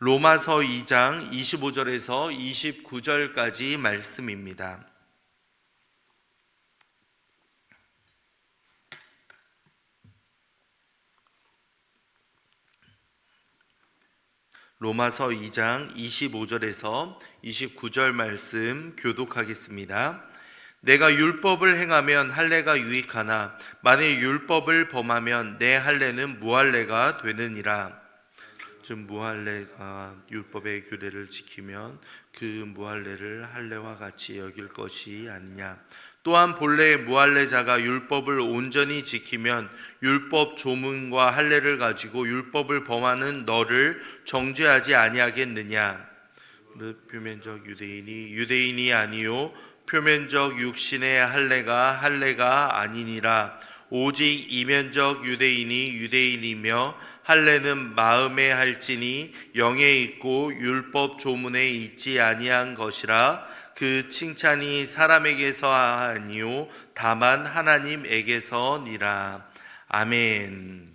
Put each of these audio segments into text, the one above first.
로마서 2장 25절에서 29절까지 말씀입니다. 로마서 2장 25절에서 29절 말씀 교독하겠습니다. 내가 율법을 행하면 할례가 유익하나 만일 율법을 범하면 내 할례는 무할례가 되느니라. 즉 무할례가 율법의 규례를 지키면 그 무할례를 할례와 같이 여길 것이 아니냐. 또한 본래 무할례자가 율법을 온전히 지키면 율법 조문과 할례를 가지고 율법을 범하는 너를 정죄하지 아니하겠느냐. 표면적 유대인이 아니요 표면적 육신의 할례가 아니니라. 오직 이면적 유대인이 유대인이며 할례는 마음에 할지니 영에 있고 율법 조문에 있지 아니한 것이라. 그 칭찬이 사람에게서 아니요 다만 하나님에게서니라. 아멘.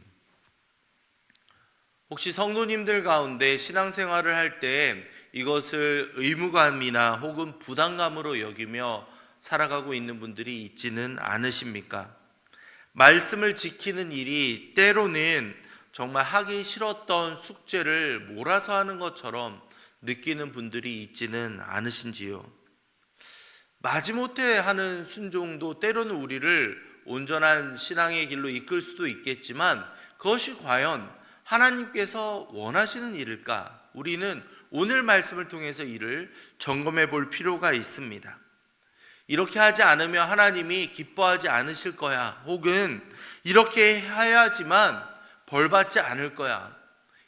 혹시 성도님들 가운데 신앙생활을 할 때 이것을 의무감이나 혹은 부담감으로 여기며 살아가고 있는 분들이 있지는 않으십니까? 말씀을 지키는 일이 때로는 정말 하기 싫었던 숙제를 몰아서 하는 것처럼 느끼는 분들이 있지는 않으신지요? 마지못해 하는 순종도 때로는 우리를 온전한 신앙의 길로 이끌 수도 있겠지만 그것이 과연 하나님께서 원하시는 일일까? 우리는 오늘 말씀을 통해서 이를 점검해 볼 필요가 있습니다. 이렇게 하지 않으면 하나님이 기뻐하지 않으실 거야. 혹은 이렇게 해야지만 벌받지 않을 거야.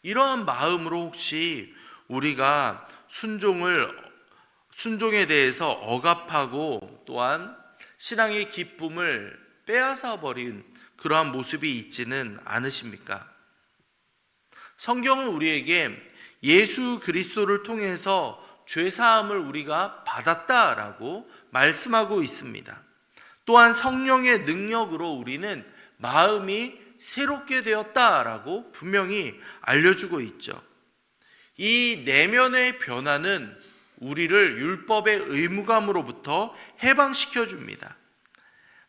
이러한 마음으로 혹시 우리가 순종에 대해서 억압하고 또한 신앙의 기쁨을 빼앗아 버린 그러한 모습이 있지는 않으십니까? 성경은 우리에게 예수 그리스도를 통해서 죄사함을 우리가 받았다라고 말씀하고 있습니다. 또한 성령의 능력으로 우리는 마음이 새롭게 되었다라고 분명히 알려주고 있죠. 이 내면의 변화는 우리를 율법의 의무감으로부터 해방시켜 줍니다.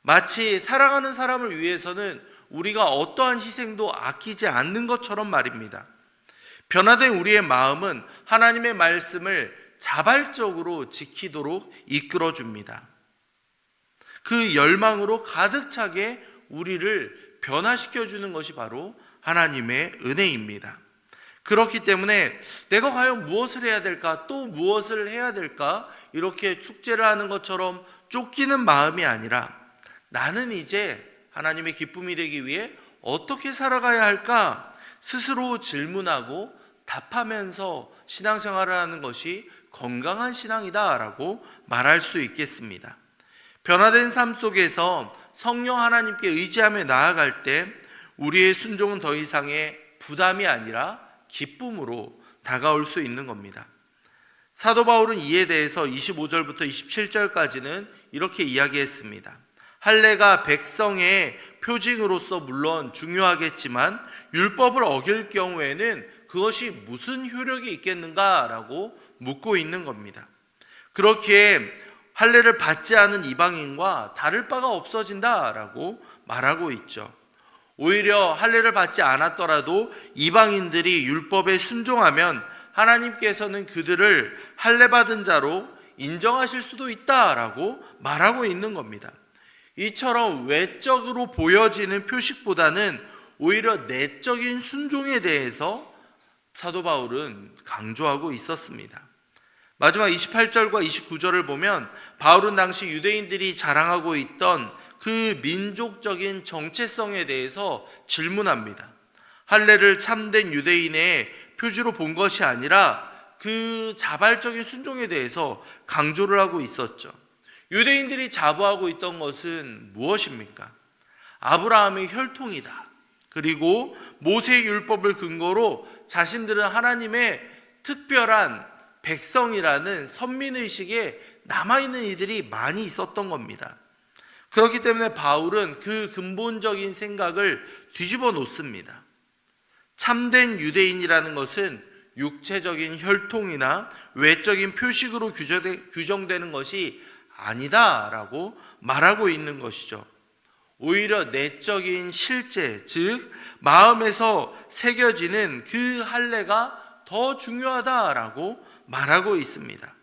마치 사랑하는 사람을 위해서는 우리가 어떠한 희생도 아끼지 않는 것처럼 말입니다. 변화된 우리의 마음은 하나님의 말씀을 자발적으로 지키도록 이끌어 줍니다. 그 열망으로 가득 차게 우리를 변화시켜 주는 것이 바로 하나님의 은혜입니다. 그렇기 때문에 내가 과연 무엇을 해야 될까? 또 무엇을 해야 될까? 이렇게 축제를 하는 것처럼 쫓기는 마음이 아니라 나는 이제 하나님의 기쁨이 되기 위해 어떻게 살아가야 할까? 스스로 질문하고 답하면서 신앙생활을 하는 것이 건강한 신앙이다라고 말할 수 있겠습니다. 변화된 삶 속에서 성령 하나님께 의지하며 나아갈 때 우리의 순종은 더 이상의 부담이 아니라 기쁨으로 다가올 수 있는 겁니다. 사도 바울은 이에 대해서 25절부터 27절까지는 이렇게 이야기했습니다. 할례가 백성의 표징으로서 물론 중요하겠지만 율법을 어길 경우에는 그것이 무슨 효력이 있겠는가라고 묻고 있는 겁니다. 그렇기에 할례를 받지 않은 이방인과 다를 바가 없어진다라고 말하고 있죠. 오히려 할례를 받지 않았더라도 이방인들이 율법에 순종하면 하나님께서는 그들을 할례 받은 자로 인정하실 수도 있다라고 말하고 있는 겁니다. 이처럼 외적으로 보여지는 표식보다는 오히려 내적인 순종에 대해서 사도 바울은 강조하고 있었습니다. 마지막 28절과 29절을 보면 바울은 당시 유대인들이 자랑하고 있던 그 민족적인 정체성에 대해서 질문합니다. 할례를 참된 유대인의 표지로 본 것이 아니라 그 자발적인 순종에 대해서 강조를 하고 있었죠. 유대인들이 자부하고 있던 것은 무엇입니까? 아브라함의 혈통이다. 그리고 모세의 율법을 근거로 자신들은 하나님의 특별한 백성이라는 선민의식에 남아있는 이들이 많이 있었던 겁니다. 그렇기 때문에 바울은 그 근본적인 생각을 뒤집어 놓습니다. 참된 유대인이라는 것은 육체적인 혈통이나 외적인 표식으로 규정되는 것이 아니다라고 말하고 있는 것이죠. 오히려 내적인 실제, 즉 마음에서 새겨지는 그 할례가 더 중요하다라고 말하고 있습니다.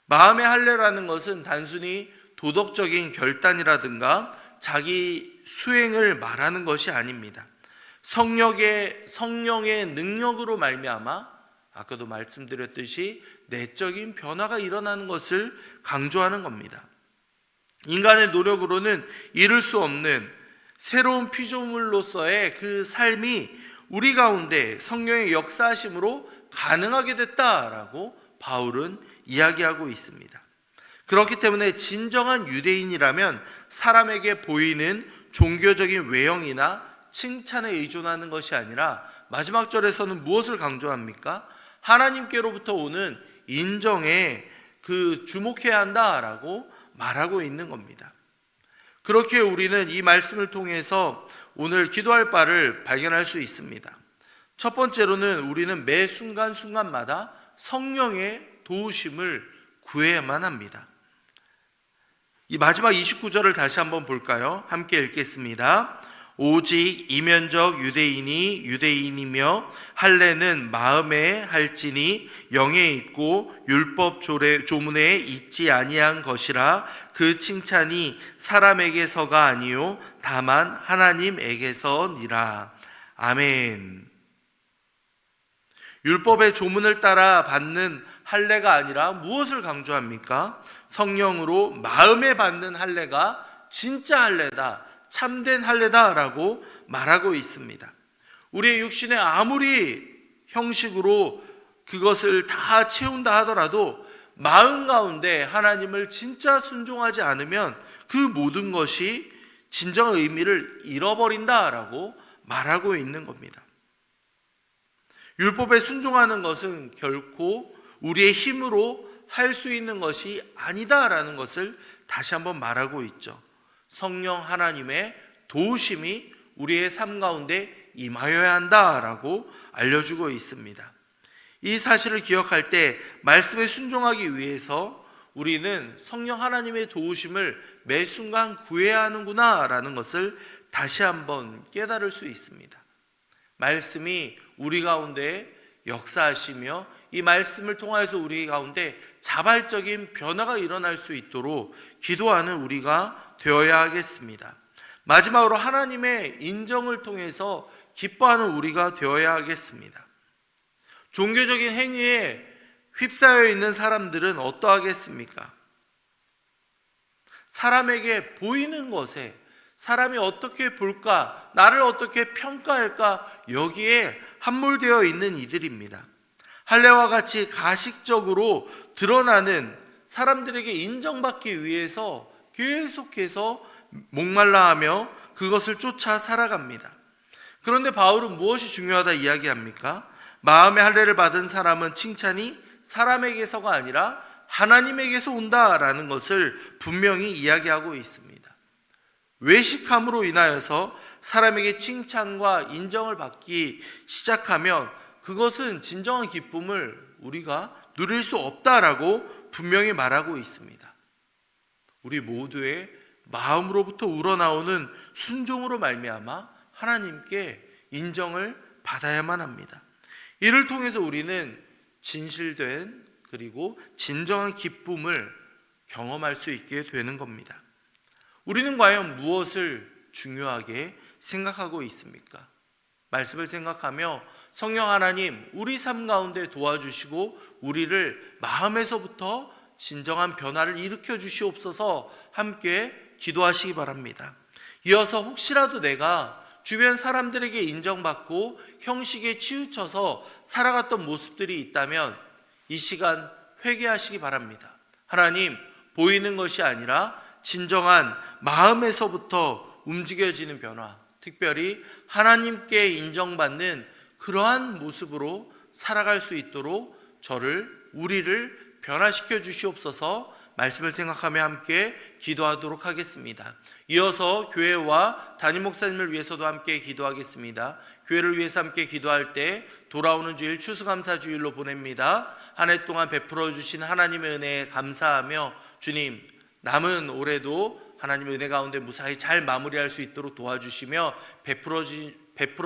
마음의 할례라는 것은 단순히 도덕적인 결단이라든가 자기 수행을 말하는 것이 아닙니다. 성령의 능력으로 말미암아 아까도 말씀드렸듯이 내적인 변화가 일어나는 것을 강조하는 겁니다. 인간의 노력으로는 이룰 수 없는 새로운 피조물로서의 그 삶이 우리 가운데 성령의 역사하심으로 가능하게 됐다라고 바울은 이야기하고 있습니다. 그렇기 때문에 진정한 유대인이라면 사람에게 보이는 종교적인 외형이나 칭찬에 의존하는 것이 아니라 마지막 절에서는 무엇을 강조합니까? 하나님께로부터 오는 인정에 주목해야 한다라고 말하고 있는 겁니다. 그렇게 우리는 이 말씀을 통해서 오늘 기도할 바를 발견할 수 있습니다. 첫 번째로는 우리는 매 순간순간마다 성령의 도우심을 구해야만 합니다. 이 마지막 29절을 다시 한번 볼까요? 함께 읽겠습니다. 오직 이면적 유대인이 유대인이며 할례는 마음에 할지니 영에 있고 율법 조문에 있지 아니한 것이라 그 칭찬이 사람에게서가 아니요 다만 하나님에게서니라. 아멘. 율법의 조문을 따라 받는 할례가 아니라 무엇을 강조합니까? 성령으로 마음에 받는 할례가 진짜 할례다, 참된 할례다라고 말하고 있습니다. 우리의 육신에 아무리 형식으로 그것을 다 채운다 하더라도 마음 가운데 하나님을 진짜 순종하지 않으면 그 모든 것이 진정한 의미를 잃어버린다라고 말하고 있는 겁니다. 율법에 순종하는 것은 결코 우리의 힘으로 할 수 있는 것이 아니다라는 것을 다시 한번 말하고 있죠. 성령 하나님의 도우심이 우리의 삶 가운데 임하여야 한다라고 알려주고 있습니다. 이 사실을 기억할 때 말씀에 순종하기 위해서 우리는 성령 하나님의 도우심을 매 순간 구해야 하는구나라는 것을 다시 한번 깨달을 수 있습니다. 말씀이 우리 가운데 역사하시며 이 말씀을 통하여서 우리 가운데 자발적인 변화가 일어날 수 있도록 기도하는 우리가 되어야 하겠습니다. 마지막으로 하나님의 인정을 통해서 기뻐하는 우리가 되어야 하겠습니다. 종교적인 행위에 휩싸여 있는 사람들은 어떠하겠습니까? 사람에게 보이는 것에 사람이 어떻게 볼까, 나를 어떻게 평가할까, 여기에 함몰되어 있는 이들입니다. 할례와 같이 가식적으로 드러나는 사람들에게 인정받기 위해서 계속해서 목말라하며 그것을 쫓아 살아갑니다. 그런데 바울은 무엇이 중요하다 이야기합니까? 마음의 할례를 받은 사람은 칭찬이 사람에게서가 아니라 하나님에게서 온다라는 것을 분명히 이야기하고 있습니다. 외식함으로 인하여서 사람에게 칭찬과 인정을 받기 시작하면 그것은 진정한 기쁨을 우리가 누릴 수 없다라고 분명히 말하고 있습니다. 우리 모두의 마음으로부터 우러나오는 순종으로 말미암아 하나님께 인정을 받아야만 합니다. 이를 통해서 우리는 진실된 그리고 진정한 기쁨을 경험할 수 있게 되는 겁니다. 우리는 과연 무엇을 중요하게 생각하고 있습니까? 말씀을 생각하며 성령 하나님 우리 삶 가운데 도와주시고 우리를 마음에서부터 진정한 변화를 일으켜 주시옵소서 함께 기도하시기 바랍니다. 이어서 혹시라도 내가 주변 사람들에게 인정받고 형식에 치우쳐서 살아갔던 모습들이 있다면 이 시간 회개하시기 바랍니다. 하나님, 보이는 것이 아니라 진정한 마음에서부터 움직여지는 변화, 특별히 하나님께 인정받는 그러한 모습으로 살아갈 수 있도록 우리를 변화시켜 주시옵소서 말씀을 생각하며 함께 기도하도록 하겠습니다. 이어서 교회와 담임 목사님을 위해서도 함께 기도하겠습니다. 교회를 위해서 함께 기도할 때 돌아오는 주일 추수감사주일로 보냅니다. 한 해 동안 베풀어 주신 하나님의 은혜에 감사하며 주님, 남은 올해도 하나님의 은혜 가운데 무사히 잘 마무리할 수 있도록 도와주시며 베풀어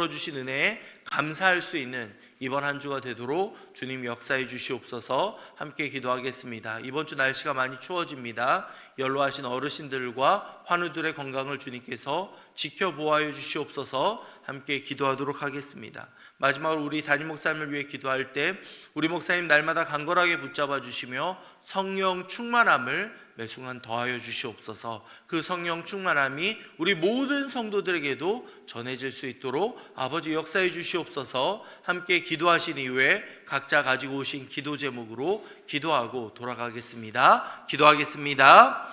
주신 은혜에 감사할 수 있는 이번 한 주가 되도록 주님 역사해 주시옵소서. 함께 기도하겠습니다. 이번 주 날씨가 많이 추워집니다. 연로하신 어르신들과 환우들의 건강을 주님께서 지켜보아여 주시옵소서. 함께 기도하도록 하겠습니다. 마지막으로 우리 담임 목사님을 위해 기도할 때 우리 목사님 날마다 간절하게 붙잡아 주시며 성령 충만함을 매 순간 더하여 주시옵소서. 그 성령 충만함이 우리 모든 성도들에게도 전해질 수 있도록 아버지 역사해 주시옵소서. 함께 기도하신 이후에 각자 가지고 오신 기도 제목으로 기도하고 돌아가겠습니다. 기도하겠습니다.